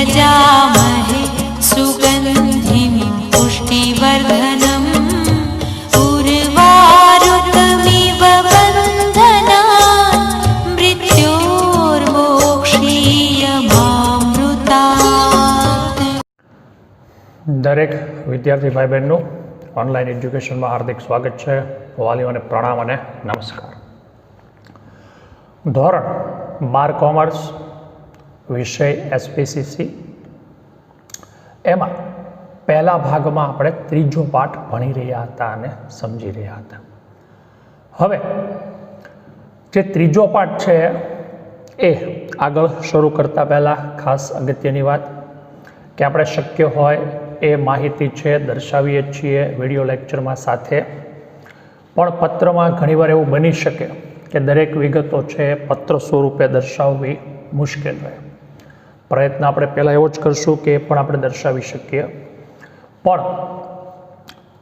यजामहे सुगन्धिं पुष्टिवर्धनम् उर्वारुकमिव बन्धनान् मृत्योर्मोक्षीयमामृतात्। दरेक विद्यार्थी भाई बहनों ऑनलाइन एज्युकेशन में हार्दिक स्वागत है। वालीओने प्रणाम और नमस्कार। धोरण 12 कॉमर्स विषय एसपीसीसी एमा पहला भाग में આપણે ત્રીજો પાઠ ભણી રહ્યા હતા અને સમજી રહ્યા હતા। હવે જે ત્રીજો પાઠ છે એ આગળ શરૂ કરતા પહેલા ખાસ અગત્યની વાત કે આપણે શક્ય હોય એ માહિતી છે દર્શાવીએ છીએ વિડિયો લેક્ચરમાં સાથે, પણ પત્રમાં ઘણીવાર એવું બની શકે કે દરેક વિગતો છે પત્ર સ્વરૂપે દર્શાવવી મુશ્કેલ રહે। પ્રયત્ન આપણે પહેલાં એવો જ કરશું કે એ પણ આપણે દર્શાવી શકીએ, પણ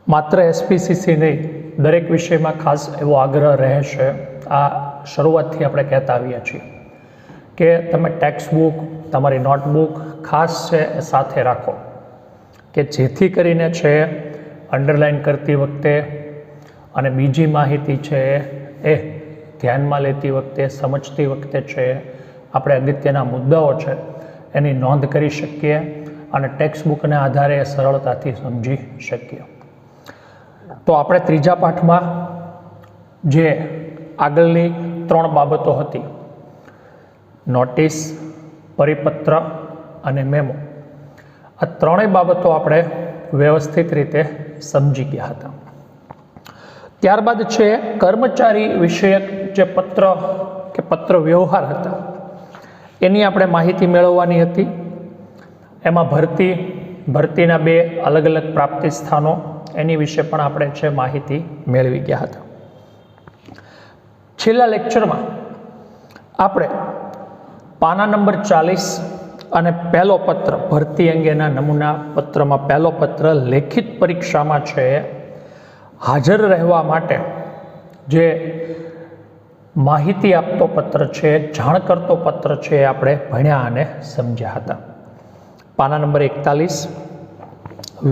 માત્ર એસપીસીસી નહીં દરેક વિષયમાં ખાસ એવો આગ્રહ રહેશે। આ શરૂઆતથી આપણે કહેતા આવ્યા છીએ કે તમે ટેક્સ્ટ બુક તમારી નોટબુક ખાસ છે એ સાથે રાખો કે જેથી કરીને છે અંડરલાઇન કરતી વખતે અને બીજી માહિતી છે એ ધ્યાનમાં લેતી વખતે સમજતી વખતે છે આપણે અગત્યના મુદ્દાઓ છે એની નોંધ કરી શકીએ અને ટેક્સ્ટ બુકના આધારે સરળતાથી સમજી શકીએ। તો આપણે ત્રીજા પાઠમાં જે આગળની 3 બાબતો હતી નોટિસ, પરિપત્ર અને મેમો, આ ત્રણેય બાબતો આપણે વ્યવસ્થિત રીતે સમજી ગયા હતા। ત્યારબાદ છે કર્મચારી વિષયક જે પત્ર કે પત્ર વ્યવહાર હતા એની આપણે માહિતી મેળવવાની હતી। એમાં ભરતીના 2 અલગ અલગ પ્રાપ્તિ સ્થાનો એની વિશે પણ આપણે છે માહિતી મેળવી ગયા હતા। છેલ્લા લેક્ચરમાં આપણે પાના નંબર 40 અને પહેલો પત્ર ભરતી અંગેના નમૂના પત્રમાં પહેલો પત્ર લેખિત પરીક્ષામાં છે હાજર રહેવા માટે જે માહિતી આપતો પત્ર છે, જાણ કરતો પત્ર છે એ આપણે ભણ્યા અને સમજ્યા હતા। પાના નંબર 41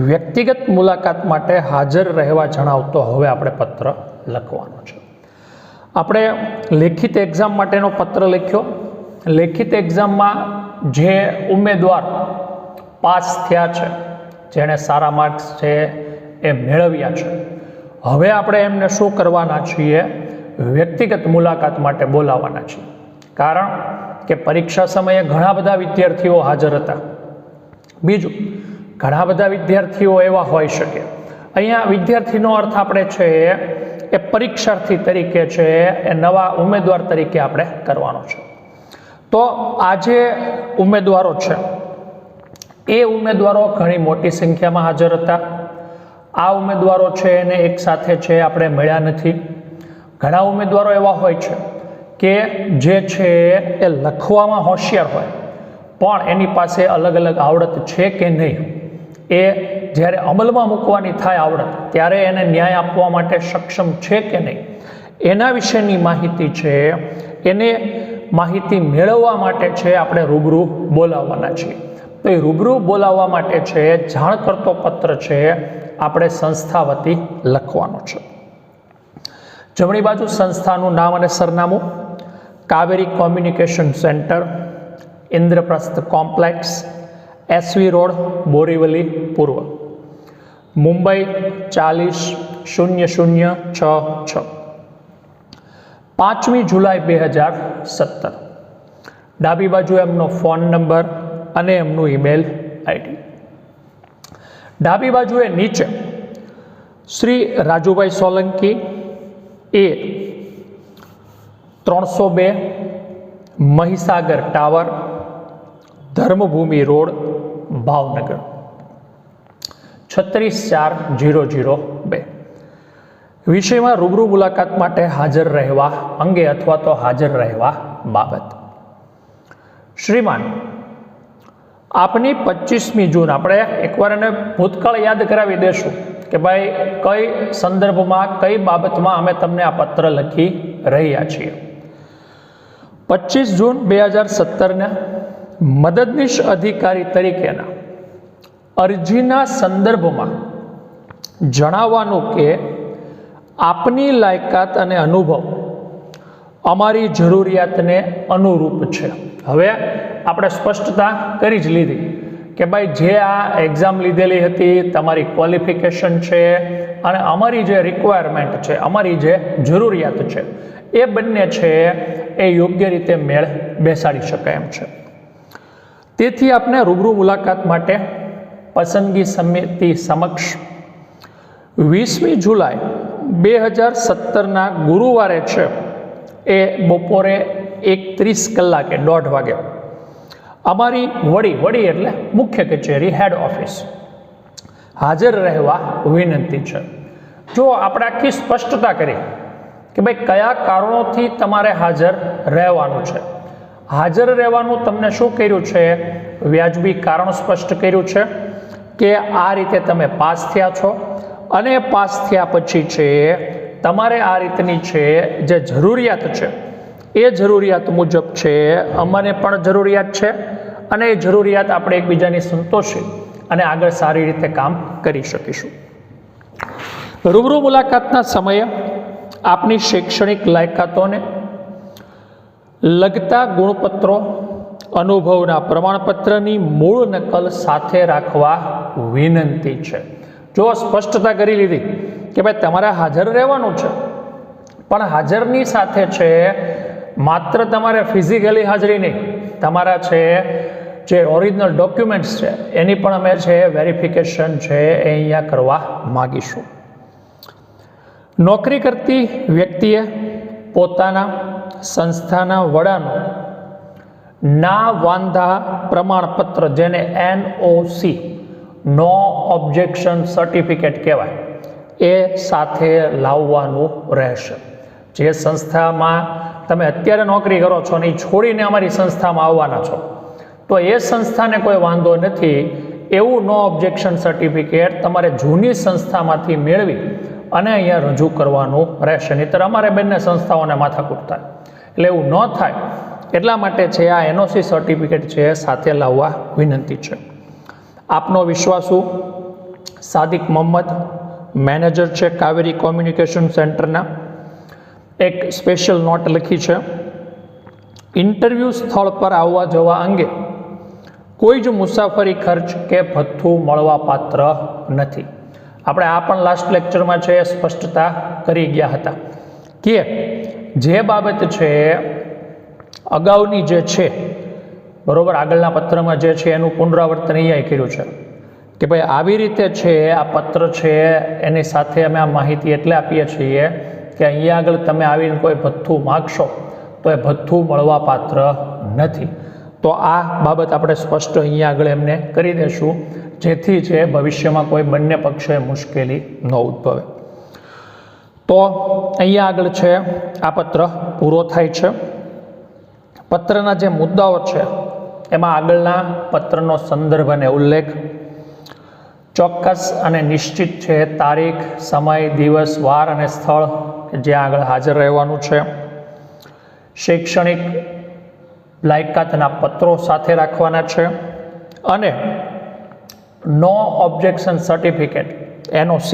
વ્યક્તિગત મુલાકાત માટે હાજર રહેવા જણાવતો હવે આપણે પત્ર લખવાનો છે। આપણે લેખિત એક્ઝામ માટેનો પત્ર લખ્યો। લેખિત એક્ઝામમાં જે ઉમેદવાર પાસ થયા છે, જેણે સારા માર્ક્સ છે એ મેળવ્યા છે, હવે આપણે એમને શું કરવાના છીએ? વ્યક્તિગત મુલાકાત માટે બોલાવવાના છીએ। કારણ કે પરીક્ષા સમયે ઘણા બધા વિદ્યાર્થીઓ હાજર હતા। બીજું, ઘણા બધા વિદ્યાર્થીઓ એવા હોઈ શકે, અહીંયા વિદ્યાર્થીનો અર્થ આપણે છે એ પરીક્ષાર્થી તરીકે છે એ નવા ઉમેદવાર તરીકે આપણે કરવાનો છે। તો આ જે ઉમેદવારો છે એ ઉમેદવારો ઘણી મોટી સંખ્યામાં હાજર હતા। આ ઉમેદવારો છે એને એક સાથે છે આપણે મળ્યા નથી। ઘણા ઉમેદવારો એવા હોય છે કે જે છે એ લખવામાં હોશિયાર હોય પણ એની પાસે અલગ અલગ આવડત છે કે નહીં, એ જ્યારે અમલમાં મૂકવાની થાય આવડત ત્યારે એને ન્યાય આપવા માટે સક્ષમ છે કે નહીં, એના વિશેની માહિતી છે એને માહિતી મેળવવા માટે છે આપણે રૂબરૂ બોલાવવાના છીએ। તો એ રૂબરૂ બોલાવવા માટે છે જાણ કરતો પત્ર છે આપણે સંસ્થા વતી લખવાનો છે। જમણી બાજુ સંસ્થાનું નામ અને સરનામું: Kaveri communication centre, Indraprastha complex, SV road, Borivali પૂર્વ, મુંબઈ 400066। 5મી જુલાઈ 2017। ડાબી બાજુ એમનો ફોન નંબર અને એમનું ઈમેલ આઈડી। ડાબી બાજુએ નીચે શ્રી રાજુભાઈ સોલંકી, એ 302 મહીસાગર ટાવર, ધર્મભૂમિ રોડ, ભાવનગર 36402। વિષયમાં રૂબરૂ મુલાકાત માટે હાજર રહેવા અંગે અથવા તો હાજર રહેવા બાબત: શ્રીમાન, આપની 25મી જૂન, આપણે એકવાર એને ભૂતકાળ યાદ કરાવી દેશું કે ભાઈ કઈ સંદર્ભમાં કઈ બાબતમાં અમે તમને આ પત્ર લખી રહ્યા છીએ। 25 જૂન 2017ના મદદનીશ અધિકારી તરીકેના અરજીના સંદર્ભમાં જણાવવાનું કે આપની લાયકાત અને અનુભવ અમારી જરૂરિયાતને અનુરૂપ છે. હવે આપણે સ્પષ્ટતા કરી જ લીધી કે ભાઈ જે આ એક્ઝામ લીધેલી હતી, તમારી ક્વોલિફિકેશન છે અને અમારી જે રિક્વાયરમેન્ટ છે, અમારી જે જરૂરિયાત છે, એ બંને છે એ યોગ્ય રીતે મેળ બેસાડી શકાય એમ છે. તેથી આપને રૂબરૂ મુલાકાત માટે પસંદગી સમિતિ સમક્ષ 20મી જુલાઈ 2017ના ગુરુવારે છે એ બપોરે 1:30 કલાકે 1:30 વાગે અમારી વડી એટલે મુખ્ય કચેરી હેડ ઓફિસ હાજર રહેવા વિનંતી છે. જો આપણે આખી સ્પષ્ટતા કરી કે ભાઈ કયા કારણોથી તમારે હાજર રહેવાનું છે. હાજર રહેવાનું તમને શું કર્યું છે? વ્યાજબી કારણ સ્પષ્ટ કર્યું છે કે આ રીતે તમે પાસ થયા છો અને પાસ થયા પછી છે તમારે આ રીતની છે જે જરૂરિયાત છે એ જરૂરિયાત મુજબ છે અમને પણ જરૂરિયાત છે અને એ જરૂરિયાત આપણે એકબીજાની સંતોષી અને આગળ સારી રીતે કામ કરી શકીશું. રૂબરૂ મુલાકાતના સમયે આપની શૈક્ષણિક લાયકાતોને લગતા ગુણપત્રો, અનુભવના પ્રમાણપત્રની મૂળ નકલ સાથે રાખવા વિનંતી છે. જો સ્પષ્ટતા કરી લીધી કે ભાઈ તમારે હાજર રહેવાનું છે, પણ હાજરની સાથે છે માત્ર તમારે ફિઝિકલી હાજરી નહીં, તમારા છે જે ઓરિજિનલ ડોક્યુમેન્ટ્સ છે એની પણ અમે છે વેરિફિકેશન છે એ અહીંયા કરવા માગીશું. નોકરી કરતી વ્યક્તિએ પોતાના સંસ્થાના વડાનું ના વાંધા પ્રમાણપત્ર, જેને NOC નો ઓબ્જેક્શન સર્ટિફિકેટ કહેવાય, એ સાથે લાવવાનું રહેશે. જે સંસ્થામાં તમે અત્યારે નોકરી કરો છો ને એ છોડીને અમારી સંસ્થામાં આવવાના છો, તો એ સંસ્થાને કોઈ વાંધો નથી એવું નો ઓબ્જેક્શન સર્ટિફિકેટ તમારે જૂની સંસ્થામાંથી મેળવી અને અહીંયા રજૂ કરવાનું રહેશે. નહીંતર અમારે બંને સંસ્થાઓને માથાકૂટ થાય. એટલે એવું ન થાય એટલા માટે છે આ NOC સર્ટિફિકેટ છે સાથે લાવવા વિનંતી છે. આપનો વિશ્વાસુ સાદિક મોહમ્મદ, મેનેજર છે કાવેરી કોમ્યુનિકેશન સેન્ટરના, એક સ્પેશિયલ નોટ લખી છે. ઇન્ટરવ્યૂ સ્થળ પર આવવા જવા અંગે કોઈ જ મુસાફરી ખર્ચ કે ભથ્થું મળવાપાત્ર નથી. આપણે આ પણ લાસ્ટ લેક્ચરમાં છે સ્પષ્ટતા કરી ગયા હતા કે જે બાબત છે અગાઉની જે છે, બરોબર, આગળના પત્રમાં જે છે એનું પુનરાવર્તન અહીંયા કર્યું છે કે ભાઈ આવી રીતે છે આ પત્ર છે એની સાથે અમે આ માહિતી એટલે આપીએ છીએ કે અહીંયા આગળ તમે આવીને કોઈ ભથ્થું માગશો તો એ ભથ્થું મળવાપાત્ર નથી. તો આ બાબત આપણે સ્પષ્ટ અહીંયા આગળ એમને કરી દઈશું, જેથી છે ભવિષ્યમાં કોઈ બંને પક્ષે મુશ્કેલી ન ઉદ્ભવે. તો અહીંયા આગળ છે આ પત્ર પૂરો થાય છે. પત્રના જે મુદ્દાઓ છે એમાં આગળના પત્રનો સંદર્ભ અને ઉલ્લેખ, ચોક્કસ અને નિશ્ચિત છે તારીખ, સમય, દિવસ, વાર અને સ્થળ જ્યાં આગળ હાજર રહેવાનું છે, શૈક્ષણિક લાયકાતના પત્રો સાથે રાખવાના છે અને નો ઓબ્જેક્શન સર્ટિફિકેટ NOC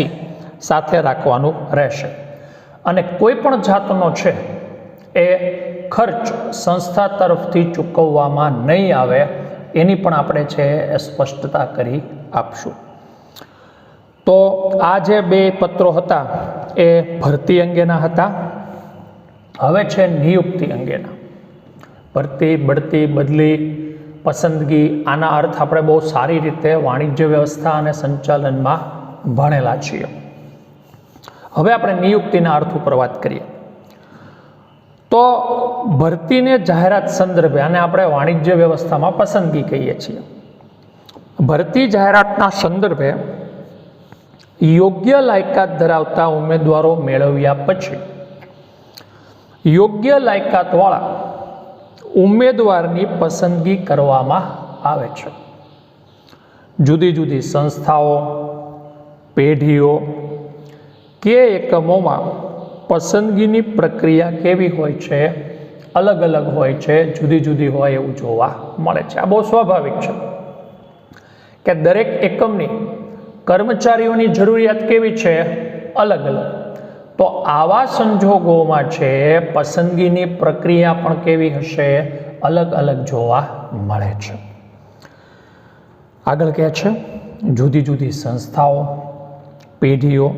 સાથે રાખવાનું રહેશે. અને કોઈ પણ જાતનો છે એ ખર્ચ સંસ્થા તરફથી ચૂકવવામાં નહીં આવે એની પણ આપણે છે એ સ્પષ્ટતા કરી આપશું. તો આ જે બે પત્રો હતા એ ભરતી અંગેના હતા. હવે છે નિયુક્તિ અંગેના. ભરતી, બઢતી, બદલી, પસંદગી, આના અર્થ આપણે બહુ સારી રીતે વાણિજ્ય વ્યવસ્થા અને સંચાલનમાં ભણેલા છીએ. હવે આપણે નિયુક્તિના અર્થ ઉપર વાત કરીએ તો ભરતીને જાહેરાત સંદર્ભે, આને આપણે વાણિજ્ય વ્યવસ્થામાં પસંદગી કહીએ છીએ. ભરતી જાહેરાતના સંદર્ભે યોગ્ય લાયકાત ધરાવતા ઉમેદવારો મેળવ્યા પછી યોગ્ય લાયકાતવાળા ઉમેદવારની પસંદગી કરવામાં આવે છે. જુદી જુદી સંસ્થાઓ, પેઢીઓ કે એકમોમાં પસંદગીની પ્રક્રિયા કેવી હોય છે અલગ અલગ હોય છે, જુદી જુદી હોય એવું જોવા મળે છે. આ બહુ સ્વાભાવિક છે કે દરેક એકમની કર્મચારીઓની જરૂરિયાત કેવી છે, અલગ અલગ. તો આવા સંજોગોમાં છે પસંદગીની પ્રક્રિયા પણ કેવી હશે, અલગ અલગ જોવા મળે છે. આગળ કહે છે જુદી જુદી સંસ્થાઓ, પેઢીઓ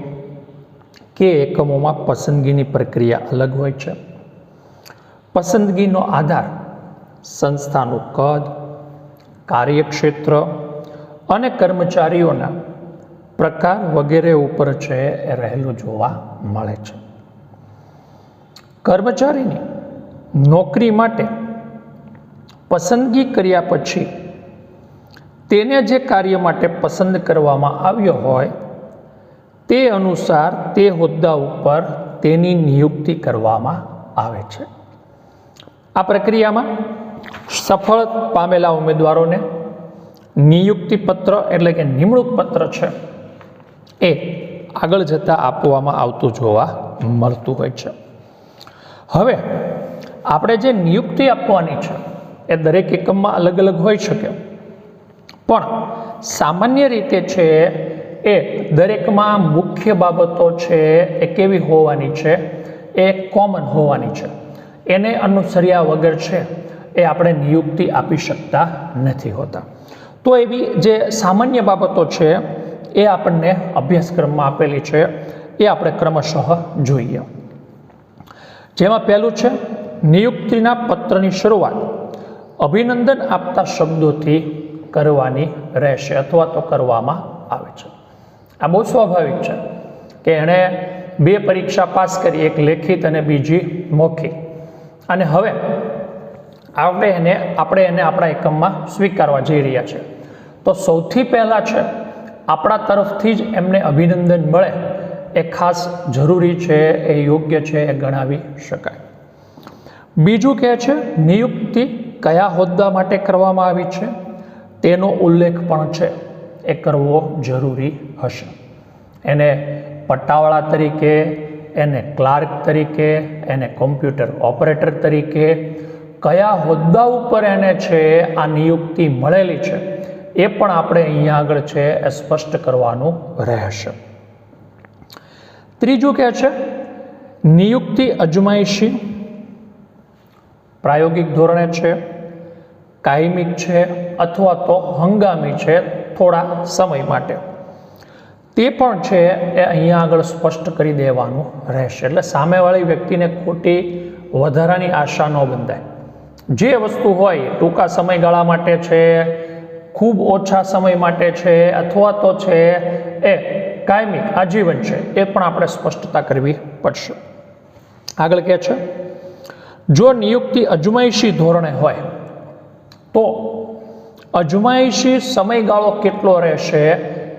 કે એકમોમાં પસંદગીની પ્રક્રિયા અલગ હોય છે. પસંદગીનો આધાર સંસ્થાનું કદ, કાર્યક્ષેત્ર અને કર્મચારીઓના પ્રકાર વગેરે ઉપર છે એ રહેલું જોવા મળે છે. કર્મચારીની નોકરી માટે પસંદગી કર્યા પછી તેને જે કાર્ય માટે પસંદ કરવામાં આવ્યો હોય તે અનુસાર તે હોદ્દા ઉપર તેની નિયુક્તિ કરવામાં આવે છે. આ પ્રક્રિયામાં સફળ પામેલા ઉમેદવારોને નિયુક્તિ પત્ર એટલે કે નિમણૂક પત્ર છે એ આગળ જતાં આપવામાં આવતું જોવા મળતું હોય છે. હવે આપણે જે નિયુક્તિ આપવાની છે એ દરેક એકમમાં અલગ અલગ હોઈ શકે, પણ સામાન્ય રીતે છે એ દરેકમાં મુખ્ય બાબતો છે એ કેવી હોવાની છે, એ કોમન હોવાની છે. એને અનુસર્યા વગર છે એ આપણે નિયુક્તિ આપી શકતા નથી હોતા. તો એવી જે સામાન્ય બાબતો છે એ આપણને અભ્યાસક્રમમાં આપેલી છે, એ આપણે ક્રમશઃ જોઈએ. જેમાં પહેલું છે નિયુક્તિના પત્રની શરૂઆત અભિનંદન આપતા શબ્દોથી કરવાની રહેશે અથવા તો કરવામાં આવે છે. આ બહુ સ્વાભાવિક છે કે એણે 2 પરીક્ષા પાસ કરી, એક લેખિત અને બીજી મૌખિક, અને હવે આપણે એને આપણા એકમમાં સ્વીકારવા જઈ રહ્યા છે. તો સૌથી પહેલાં છે આપણા તરફથી જ એમને અભિનંદન મળે એ ખાસ જરૂરી છે, એ યોગ્ય છે, એ ગણાવી શકાય. બીજું કહે છે નિયુક્તિ કયા હોદ્દા માટે કરવામાં આવી છે તેનો ઉલ્લેખ પણ છે એ કરવો જરૂરી હશે. એને પટ્ટાવાળા તરીકે, એને ક્લાર્ક તરીકે, એને કોમ્પ્યુટર ઓપરેટર તરીકે કયા હોદ્દા ઉપર એને છે આ નિયુક્તિ મળેલી છે એ પણ આપણે અહીંયા આગળ છે એ સ્પષ્ટ કરવાનું રહેશે. ત્રીજું કહે છે નિયુક્તિ અજમાયશી પ્રાયોગિક ધોરણે છે, કાયમિક છે અથવા તો હંગામી છે, થોડા સમય માટે. તે પણ છે એ અહીંયા આગળ સ્પષ્ટ કરી દેવાનું રહેશે. એટલે સામેવાળી વ્યક્તિને ખોટી વધારાની આશા ન બંધાય. જે વસ્તુ હોય ટૂંકા સમયગાળા માટે છે, ખૂબ ઓછા સમય માટે છે, અથવા તો છે એ કાયમિક આજીવન છે, એ પણ આપણે સ્પષ્ટતા કરવી પડશે. આગળ કહે છે જો નિયુક્તિ અજમાયશી ધોરણે હોય તો અજમાયશી સમયગાળો કેટલો રહેશે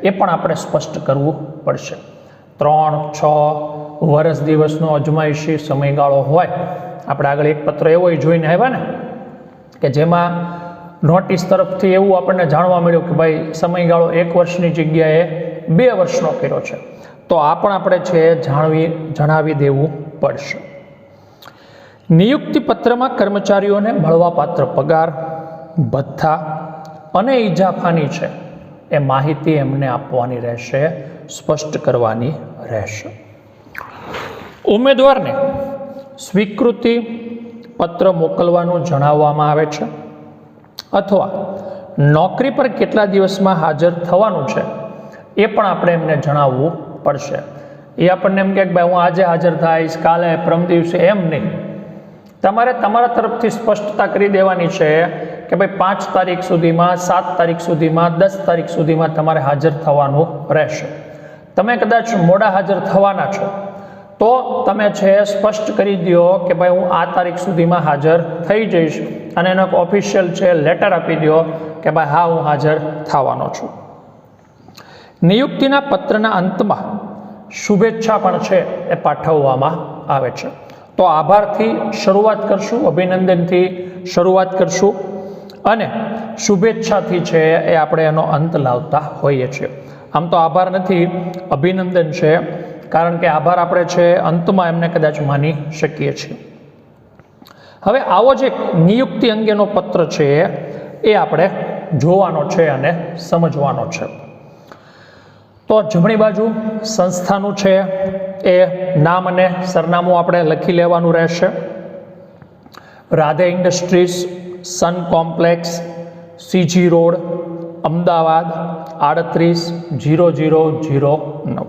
એ પણ આપણે સ્પષ્ટ કરવું પડશે. 3-6 વર્ષ દિવસનો અજમાયશી સમયગાળો હોય. આપણે આગળ એક પત્ર એવો જોઈને આવ્યા ને કે જેમાં નોટિસ તરફથી એવું આપણને જાણવા મળ્યું કે ભાઈ સમયગાળો 1 વર્ષની જગ્યાએ 2 વર્ષનો કર્યો છે. તો આ પણ આપણે છે જણાવી દેવું પડશે. નિયુક્તિ પત્રમાં કર્મચારીઓને મળવાપાત્ર પગાર, ભથ્થા અને ઇજાફાની છે એ માહિતી એમને આપવાની રહેશે, સ્પષ્ટ કરવાની રહેશે. ઉમેદવારને સ્વીકૃતિ પત્ર મોકલવાનું જણાવવામાં આવે છે અથવા નોકરી પર કેટલા દિવસમાં હાજર થવાનું છે એ પણ આપણે એમને જણાવવું પડશે. એ આપણને એમ કે ભાઈ હું આજે હાજર થઈશ, કાલે, પરમ દિવસે, એમ નહીં. તમારે તમારા તરફથી સ્પષ્ટતા કરી દેવાની છે કે ભાઈ 5 તારીખ સુધીમાં, 7 તારીખ સુધીમાં, 10 તારીખ સુધીમાં તમારે હાજર થવાનું રહેશે. તમે કદાચ મોડા હાજર થવાના છો તો તમે છે સ્પષ્ટ કરી દો કે ભાઈ હું આ તારીખ સુધીમાં હાજર થઈ જઈશ, અને એનો એક ઓફિશિયલ છે લેટર આપી દો કે ભાઈ હા હું હાજર થવાનો છું. નિયુક્તિના પત્રના અંતમાં શુભેચ્છા પણ છે એ પાઠવવામાં આવે છે. તો આભારથી શરૂઆત કરશું, અભિનંદનથી શરૂઆત કરશું અને શુભેચ્છાથી છે એ આપણે એનો અંત લાવતા હોઈએ છીએ. આમ તો આભાર નથી, અભિનંદન છે, કારણ કે આભાર આપણે છે અંતમાં એમને કદાચ માની શકીએ છીએ. હવે આવો જે નિયુક્તિ અંગેનો પત્ર છે એ આપણે જોવાનો છે અને સમજવાનો છે. તો જમણી બાજુ સંસ્થાનું છે એ નામ અને સરનામું આપણે લખી લેવાનું રહેશે. Radhe industries, sun complex, CG road, Ahmedabad 380009,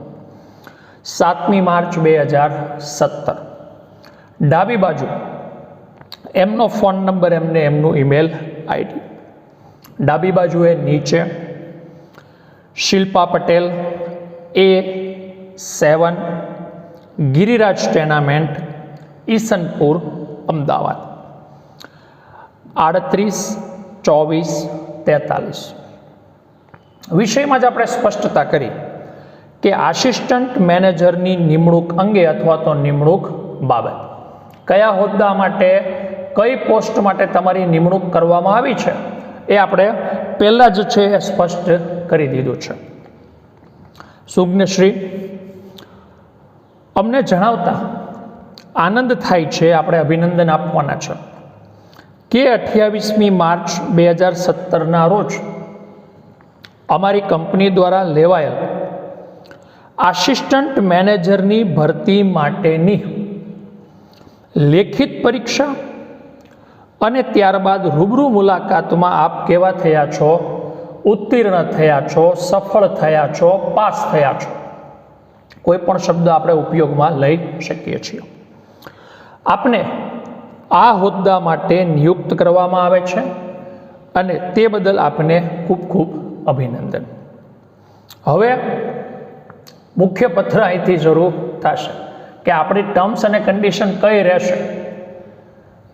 7મી માર્ચ 2017. ડાબી બાજુ એમનો ફોન નંબર, એમનું ઈમેલ આઈડી. ડાબી બાજુએ નીચે શિલ્પા પટેલ, A7, ગિરિરાજ ટેનામેન્ટ, ઈસનપુર, અમદાવાદ 382443. વિષયમાં જ આપણે સ્પષ્ટતા કરી કે આસિસ્ટન્ટ મેનેજરની નિમણૂક અંગે અથવા તો નિમણૂક બાબત કયા હોદ્દા માટે, કઈ પોસ્ટ માટે તમારી નિમણૂક કરવામાં આવી છે એ આપણે પહેલાં જ છે એ સ્પષ્ટ કરી દીધું છે. સુજ્ઞશ્રી, અમને જણાવતા આનંદ થાય છે, આપણે અભિનંદન આપવાના છે કે 28મી માર્ચ 2017ના રોજ અમારી કંપની દ્વારા લેવાયેલ આસિસ્ટન્ટ મેનેજરની ભરતી માટેની લેખિત પરીક્ષા અને ત્યારબાદ રૂબરૂ મુલાકાતમાં આપ કેવા થયા છો, ઉત્તીર્ણ થયા છો, સફળ થયા છો, પાસ થયા છો. કોઈ પણ શબ્દ આપણે ઉપયોગમાં લઈ શકીએ છીએ. આપને આ હોદ્દા માટે નિયુક્ત કરવામાં આવે છે અને તે બદલ આપને ખૂબ ખૂબ અભિનંદન. હવે મુખ્ય પત્ર અહીંથી શરૂ થશે કે આપણી ટર્મ્સ અને કન્ડિશન કઈ રહેશે.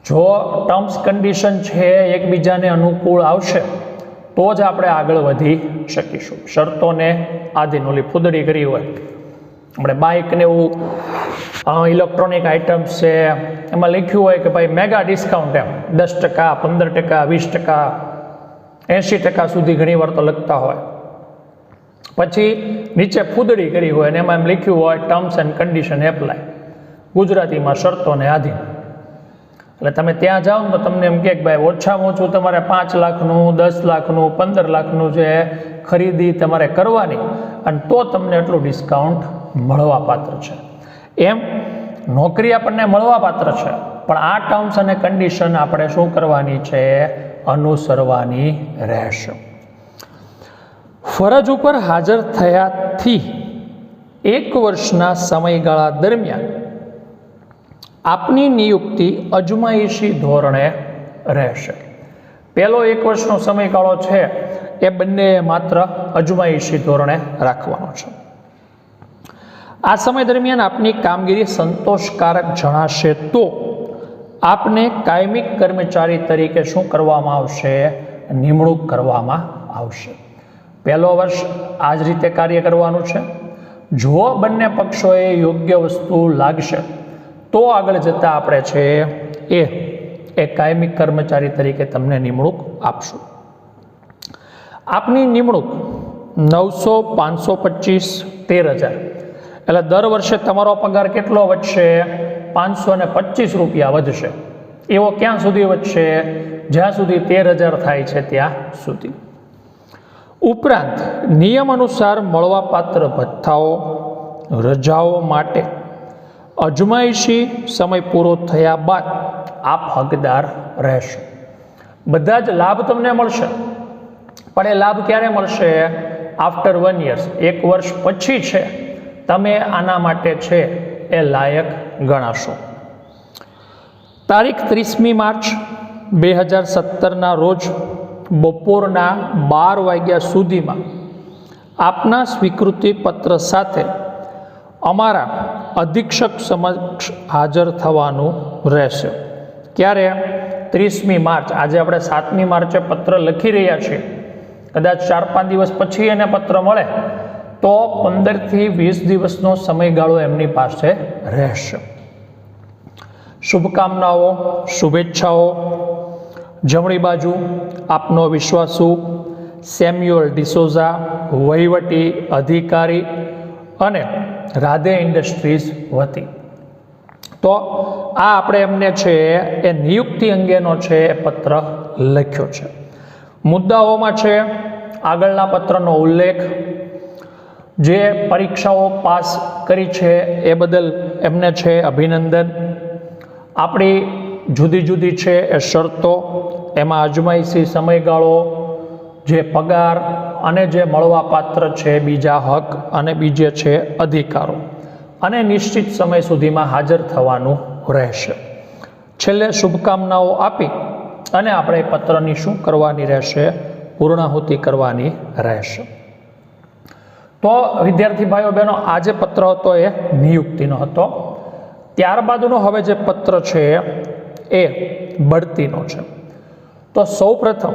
જો ટર્મ્સ કન્ડિશન છે એકબીજાને અનુકૂળ આવશે તો જ આપણે આગળ વધી શકીશું. શરતોને આધીન, ઓલી ફૂદડી કરી હોય આપણે બાઇકને એવું ઇલેક્ટ્રોનિક આઇટમ્સ છે એમાં લખ્યું હોય કે ભાઈ મેગા ડિસ્કાઉન્ટ, એમ 10%, 15%, 20%, 80% સુધી ઘણી વાર તો લખતા હોય. પછી નીચે ફૂદડી કરી હોય અને એમાં એમ લખ્યું હોય ટર્મ્સ એન્ડ કન્ડિશન એપ્લાય, ગુજરાતીમાં શરતોને આધીન. એટલે તમે ત્યાં જાઓ ને તો તમને એમ કે ભાઈ ઓછામાં ઓછું તમારે 5 લાખનું, 10 લાખનું, 15 લાખનું જે ખરીદી તમારે કરવાની અને તો તમને એટલું ડિસ્કાઉન્ટ મળવા પાત્ર છે. એમ નોકરી આપણને મળવા પાત્ર છે, પણ આ ટર્મ્સ અને કન્ડિશન આપણે શું કરવાની છે, અનુસરવાની રહેશે. ફરજ ઉપર હાજર થયાથી 1 વર્ષના સમયગાળા દરમિયાન આપની નિયુક્તિ અજમાયશી ધોરણે રહેશે. પહેલો 1 વર્ષનો સમયગાળો છે એ બંને માત્ર અજમાયશી ધોરણે રાખવાનો છે. આ સમય દરમિયાન આપની કામગીરી સંતોષકારક જણાશે તો આપને કાયમી કર્મચારી તરીકે શું કરવામાં આવશે, નિમણૂક કરવામાં આવશે. પહેલો વર્ષ આ જ રીતે કાર્ય કરવાનું છે. જો બંને પક્ષોએ યોગ્ય વસ્તુ લાગશે તો આગળ જતાં આપણે છે એ કાયમી કર્મચારી તરીકે તમને નિમણૂક આપશું. આપની નિમણૂક 900, 525, 13,000 એટલે દર વર્ષે તમારો પગાર કેટલો વધશે, 525 રૂપિયા વધશે. એવો ક્યાં સુધી વધશે, જ્યાં સુધી 13,000 થાય છે ત્યાં સુધી. ઉપરાંત નિયમ અનુસાર મળવાપાત્ર ભથ્થાઓ, રજાઓ માટે અજમાયશી સમય પૂરો થયા બાદ આપ હકદાર રહેશો. બધા જ લાભ તમને મળશે, પણ એ લાભ ક્યારે મળશે, આફ્ટર 1 year, 1 વર્ષ પછી છે તમે આના માટે છે એ લાયક ગણાશો. તારીખ 30મી માર્ચ 2017ના રોજ બપોરના 12 વાગ્યા સુધીમાં આપના સ્વીકૃતિ પત્ર સાથે અમારા અધિક્ષક સમક્ષ હાજર થવાનું રહેશે. ક્યારે, 30મી માર્ચ. આજે આપણે 7મી માર્ચે પત્ર લખી રહ્યા છીએ, કદાચ 4-5 દિવસ પછી એને પત્ર મળે તો 15 થી 20 દિવસનો સમયગાળો એમની પાસે રહેશે. શુભકામનાઓ, શુભેચ્છાઓ. જમણી બાજુ આપનો વિશ્વાસુ સેમ્યુઅલ ડિસોઝા, વહીવટી અધિકારી અને રાધે ઇન્ડસ્ટ્રીઝ વતી. તો આ આપણે એમને છે એ નિયુક્તિ અંગેનો છે એ પત્ર લખ્યો છે. મુદ્દાઓમાં છે આગળના પત્રનો ઉલ્લેખ, જે પરીક્ષાઓ પાસ કરી છે એ બદલ એમને છે અભિનંદન, આપણી જુદી જુદી છે એ શરતો, એમાં અજમાયશી સમયગાળો, જે પગાર અને જે મળવાપાત્ર છે બીજા હક અને બીજે છે અધિકારો, અને નિશ્ચિત સમય સુધીમાં હાજર થવાનું રહેશે. છેલ્લે શુભકામનાઓ આપી અને આપણે પત્રની શું કરવાની રહેશે? પૂર્ણાહુતિ કરવાની રહેશે. તો વિદ્યાર્થી ભાઈઓ બહેનો, આ જે પત્ર હતો એ નિયુક્તિનો હતો. ત્યારબાદનો હવે જે પત્ર છે એ બઢતીનો છે. તો સૌ પ્રથમ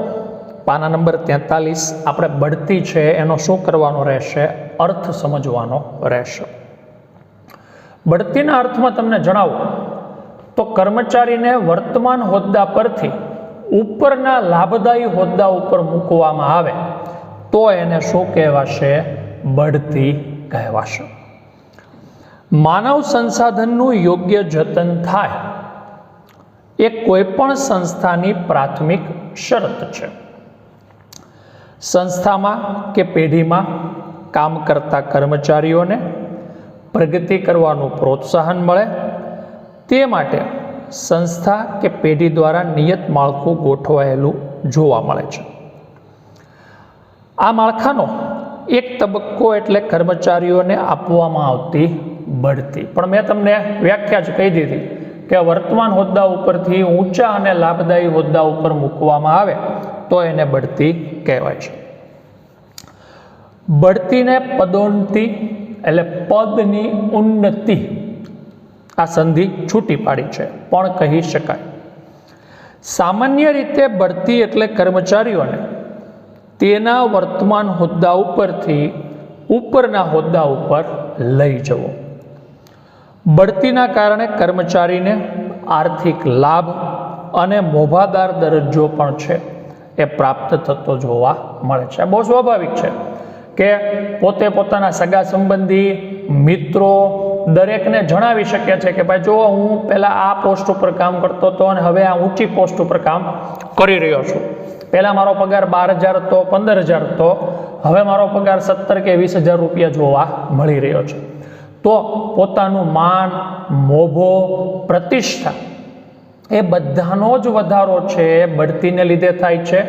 પાના નંબર 43 આપણે બઢતી છે એનો શું કરવાનો રહેશે? અર્થ સમજવાનો રહેશે. બઢતીના અર્થમાં તમને જણાવું તો કર્મચારીને વર્તમાન હોદ્દા પરથી ઉપરના લાભદાયી હોદ્દા ઉપર મૂકવામાં આવે તો એને શું કહેવાશે? બઢતી કહેવાશે. માનવ સંસાધનનું યોગ્ય જતન થાય એ કોઈ પણ સંસ્થાની પ્રાથમિક શરત છે. સંસ્થામાં કે પેઢીમાં કામ કરતા કર્મચારીઓને પ્રગતિ કરવાનું પ્રોત્સાહન મળે તે માટે સંસ્થા કે પેઢી દ્વારા નિયત માળખું ગોઠવાયેલું જોવા મળે છે. આ માળખાનો એક તબક્કો એટલે કર્મચારીઓને આપવામાં આવતી બઢતી. પણ મેં તમને વ્યાખ્યા જ કહી દીધી કે વર્તમાન હોદ્દા ઉપરથી ઊંચા અને લાભદાયી હોદ્દા ઉપર મૂકવામાં આવે તો એને બઢતી કહેવાય છે. બઢતીને પદોન્નતિ એટલે પદની ઉન્નતિ, આ સંધિ છૂટી પાડી છે પણ કહી શકાય. સામાન્ય રીતે બઢતી એટલે કર્મચારીઓને તેના વર્તમાન હોદ્દા ઉપરથી ઉપરના હોદ્દા ઉપર લઈ જવો. બઢતીના કારણે કર્મચારીને આર્થિક લાભ અને મોભાદાર દરજ્જો પણ છે એ પ્રાપ્ત થતો જોવા મળે છે. બહુ સ્વાભાવિક છે કે પોતે પોતાના સગા સંબંધી, મિત્રો દરેકને જણાવી શકે છે કે ભાઈ જો હું પહેલાં આ પોસ્ટ ઉપર કામ કરતો હતો અને હવે આ ઊંચી પોસ્ટ ઉપર કામ કરી રહ્યો છું. પહેલાં મારો પગાર 12,000 હતો, 15,000 હતો, હવે મારો પગાર 17 કે 20,000 રૂપિયા જોવા મળી રહ્યો છે. તો પોતાનું માન, મોભો, પ્રતિષ્ઠા એ બધાનો જ વધારો છે બઢતીને લીધે થાય છે.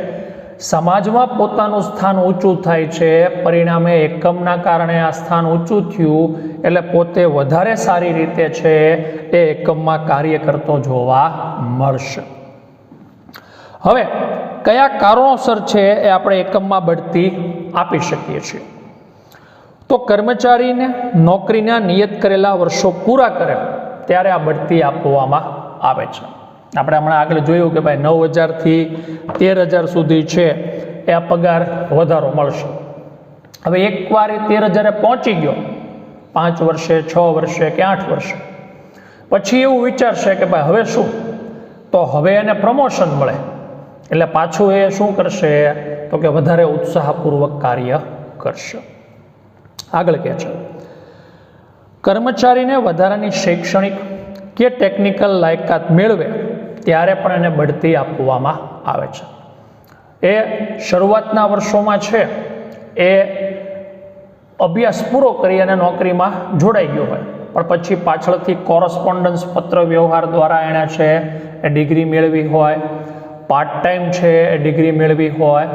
સમાજમાં પોતાનું સ્થાન ઊંચું થાય છે, પરિણામે એકમના કારણે આ સ્થાન ઊંચું થયું એટલે પોતે વધારે સારી રીતે છે એ એકમમાં કાર્ય કરતો જોવા મળશે. હવે કયા કારણોસર છે એ આપણે એકમમાં બઢતી આપી શકીએ છીએ? તો કર્મચારીને નોકરીના નિયત કરેલા વર્ષો પૂરા કરે ત્યારે આ બઢતી આપવામાં આવે છે. આપણે હમણાં આગળ જોયું કે ભાઈ 9,000 થી 13,000 સુધી છે એ આ પગાર વધારો મળશે. હવે એકવાર એ 13,000 પહોંચી ગયો, 5 વર્ષે, 6 વર્ષે કે 8 વર્ષે પછી એવું વિચારશે કે ભાઈ હવે શું? તો હવે એને પ્રમોશન મળે એટલે પાછું એ શું કરશે? તો કે વધારે ઉત્સાહપૂર્વક કાર્ય કરશે. આગળ કહે છે કર્મચારીને વધારાની શૈક્ષણિક કે ટેકનિકલ લાયકાત મેળવે ત્યારે પણ એને બઢતી આપવામાં આવે છે. એ શરૂઆતના વર્ષોમાં છે એ અભ્યાસ પૂરો કરી અને નોકરીમાં જોડાઈ ગયો હોય, પણ પછી પાછળથી કોરસ્પોન્ડન્સ પત્ર વ્યવહાર દ્વારા એણે છે એ ડિગ્રી મેળવી હોય, પાર્ટ ટાઈમ છે એ ડિગ્રી મેળવી હોય,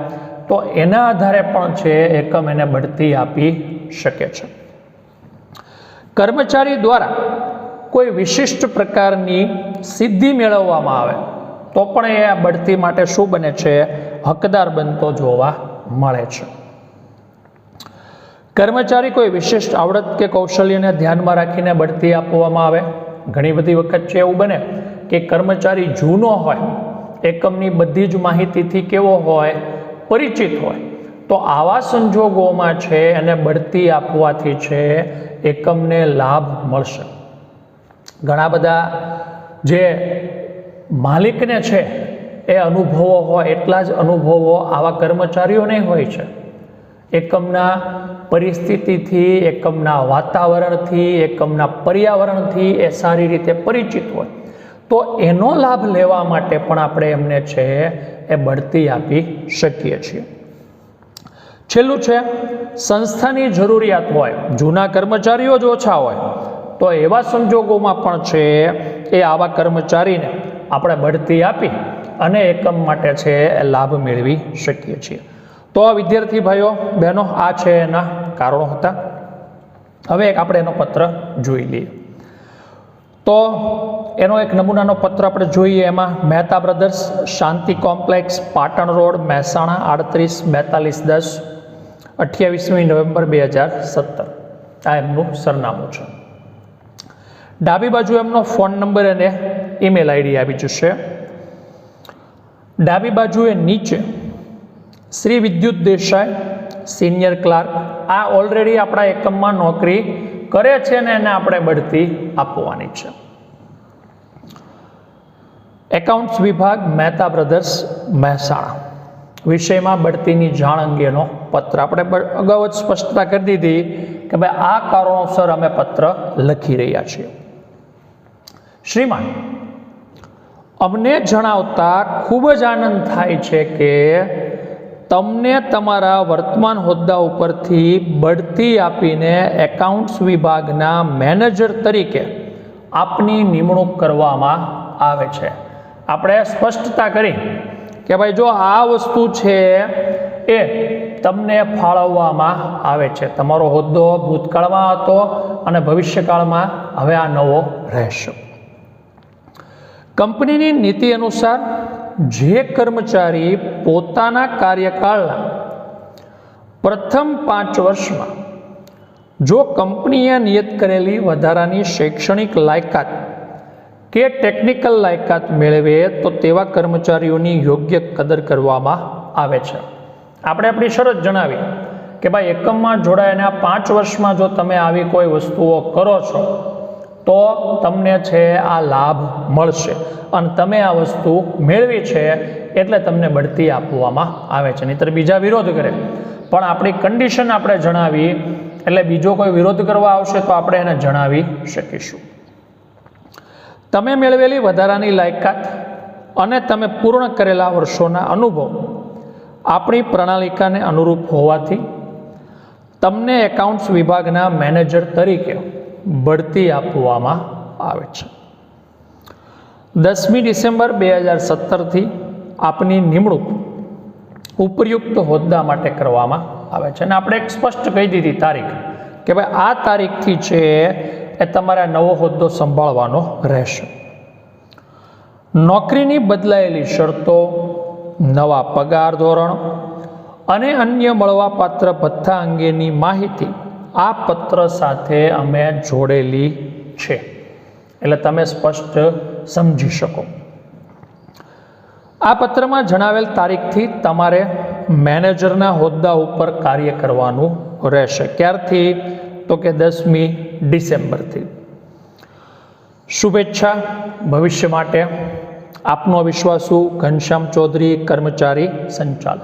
તો એના આધારે પણ છે એકમ એને બઢતી આપી શકે છે. કર્મચારી દ્વારા કોઈ વિશિષ્ટ પ્રકારની સિદ્ધિ મેળવવામાં આવે તો પણ એ આ બઢતી માટે શું બને છે? હકદાર બનતો જોવા મળે છે. કર્મચારી કોઈ વિશિષ્ટ આવડત કે કૌશલ્યને ધ્યાનમાં રાખીને બઢતી આપવામાં આવે. ઘણી બધી વખત છે એવું બને કે કર્મચારી જૂનો હોય, એકમની બધી જ માહિતીથી કેવો હોય? પરિચિત હોય. તો આવા સંજોગોમાં છે એને બઢતી આપવાથી છે એકમને લાભ મળશે. ઘણા બધા જે માલિકને છે એ અનુભવો હોય એટલા જ અનુભવો આવા કર્મચારીઓને હોય છે. એકમના પરિસ્થિતિથી, એકમના વાતાવરણથી, એકમના પર્યાવરણથી એ સારી રીતે પરિચિત હોય તો એનો લાભ લેવા માટે પણ આપણે એમને છે એ બઢતી આપી શકીએ છીએ. છેલ્લું છે સંસ્થાની જરૂરિયાત હોય, જૂના કર્મચારીઓ જ ઓછા હોય તો એવા સંજોગોમાં પણ છે એ આવા કર્મચારીને આપણે બઢતી આપી અને એકમ માટે છે એ લાભ મેળવી શકીએ છીએ. તો આ વિદ્યાર્થી ભાઈઓ બહેનો આ છે એના કારણો હતા. હવે એક આપણે એનો પત્ર જોઈ લઈએ. તો એનો એક નમૂનાનો પત્ર આપણે જોઈએ. એમાં Mehta brothers, Shanti complex, Patan road, Mehsana 384210, 28મી નવેમ્બર 2017 આ એમનું સરનામું છે. ડાબી બાજુ એમનો ફોન નંબર અને ઈમેલ આઈડી આવી જશે. ડાબી બાજુએ નીચે શ્રી વિદ્યુત દેસાઈ, સિનિયર ક્લાર્ક, આ ઓલરેડી આપણા એકમમાં નોકરી કરે છે ને એને આપણે બઢતી આપવાની છે. એકાઉન્ટ્સ વિભાગ, મહેતા બ્રધર્સ, મહેસાણા, વિષયમાં બઢતીની જાણ અંગેનો પત્ર. આપણે અગાઉ જ સ્પષ્ટતા કરી દીધી કે ભાઈ આ કારણોસર અમે પત્ર લખી રહ્યા છીએ. શ્રીમાન, અમને જણાવતા ખૂબ જ આનંદ થાય છે કે તમને તમારા વર્તમાન હોદ્દા ઉપરથી બઢતી આપીને એકાઉન્ટ્સ વિભાગના મેનેજર તરીકે આપની નિમણૂક કરવામાં આવે છે. આપણે સ્પષ્ટતા કરી કે ભાઈ જો આ વસ્તુ છે એ તમને ફાળવવામાં આવે છે. તમારો હોદ્દો ભૂતકાળમાં હતો અને ભવિષ્યકાળમાં હવે આ નવો રહેશે. કંપનીની નીતિ અનુસાર જે કર્મચારી પોતાના કાર્યકાળના પ્રથમ 5 વર્ષમાં જો કંપનીએ નિયત કરેલી વધારાની શૈક્ષણિક લાયકાત કે ટેકનિકલ લાયકાત મેળવે તો તેવા કર્મચારીઓની યોગ્ય કદર કરવામાં આવે છે. આપણે આપણી શરત જણાવી કે ભાઈ એકમમાં જોડાયાના 5 વર્ષમાં જો તમે આવી કોઈ વસ્તુઓ કરો છો તો તમને છે આ લાભ મળશે અને તમે આ વસ્તુ મેળવી છે એટલે તમને બઢતી આપવામાં આવે છે. નહીંતર બીજા વિરોધ કરે. પણ આપણી કન્ડિશન આપણે જણાવી એટલે બીજો કોઈ વિરોધ કરવા આવશે તો આપણે એને જણાવી શકીશું. તમે મેળવેલી વધારાની લાયકાત અને તમે પૂર્ણ કરેલા વર્ષોના અનુભવ આપણી પ્રણાલિકાને અનુરૂપ હોવાથી તમને એકાઉન્ટ્સ વિભાગના મેનેજર તરીકે બઢતી આપવામાં આવે છે. 10મી ડિસેમ્બર 2017થી આપની નિમણૂક ઉપયુક્ત હોદ્દા માટે કરવામાં આવે છે. અને આપણે એક સ્પષ્ટ કહી દીધી તારીખ કે ભાઈ આ તારીખથી છે એ તમારે નવો હોદ્દો સંભાળવાનો રહેશે. નોકરીની બદલાયેલી શરતો, નવા પગાર ધોરણ અને અન્ય મળવાપાત્ર ભથ્થા અંગેની માહિતી આ પત્ર સાથે અમે જોડેલી છે એટલે તમે સ્પષ્ટ સમજી શકો. આ પત્રમાં જણાવેલ તારીખથી તમારે મેનેજરના હોદ્દા ઉપર કાર્ય કરવાનું રહેશે. ક્યારથી? તો કે 10મી ડિસેમ્બરથી. શુભેચ્છા ભવિષ્ય માટે. આપનો વિશ્વાસુ ઘનશ્યામ ચૌધરી, કર્મચારી સંચાલક.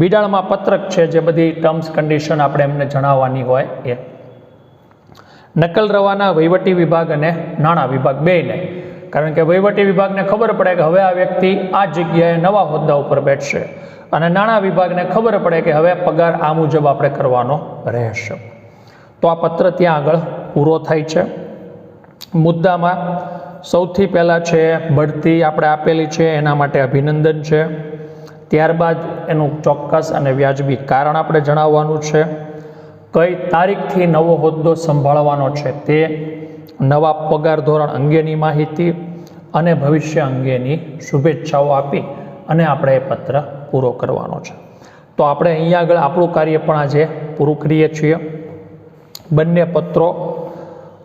બિડાળમાં પત્રક છે જે બધી ટર્મ્સ કન્ડિશન આપણે એમને જણાવવાની હોય એ. નકલ રવાના વહીવટી વિભાગ અને નાણાં વિભાગ બેયને. કારણ કે વહીવટી વિભાગને ખબર પડે કે હવે આ વ્યક્તિ આ જગ્યાએ નવા હોદ્દા ઉપર બેઠશે અને નાણાં વિભાગને ખબર પડે કે હવે પગાર આ મુજબ આપણે કરવાનો રહેશે. તો આ પત્ર ત્યાં આગળ પૂરો થાય છે. મુદ્દામાં સૌથી પહેલાં છે બઢતી આપણે આપેલી છે એના માટે અભિનંદન છે. ત્યારબાદ એનું ચોક્કસ અને વ્યાજબી કારણ આપણે જણાવવાનું છે. કઈ તારીખથી નવો હોદ્દો સંભાળવાનો છે તે, નવા પગાર ધોરણ અંગેની માહિતી અને ભવિષ્ય અંગેની શુભેચ્છાઓ આપી અને આપણે એ પત્ર પૂરો કરવાનો છે. તો આપણે અહીંયા આગળ આપણું કાર્ય પણ આજે પૂરું કરીએ છીએ. બંને પત્રો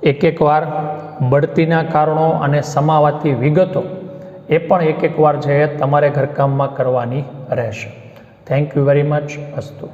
એક વાર બઢતીના કારણો અને સમાવાતી વિગતો એ પણ એક વાર છે તમારે ઘરકામમાં કરવાની રહેશે. Thank you very much. અસ્તુ.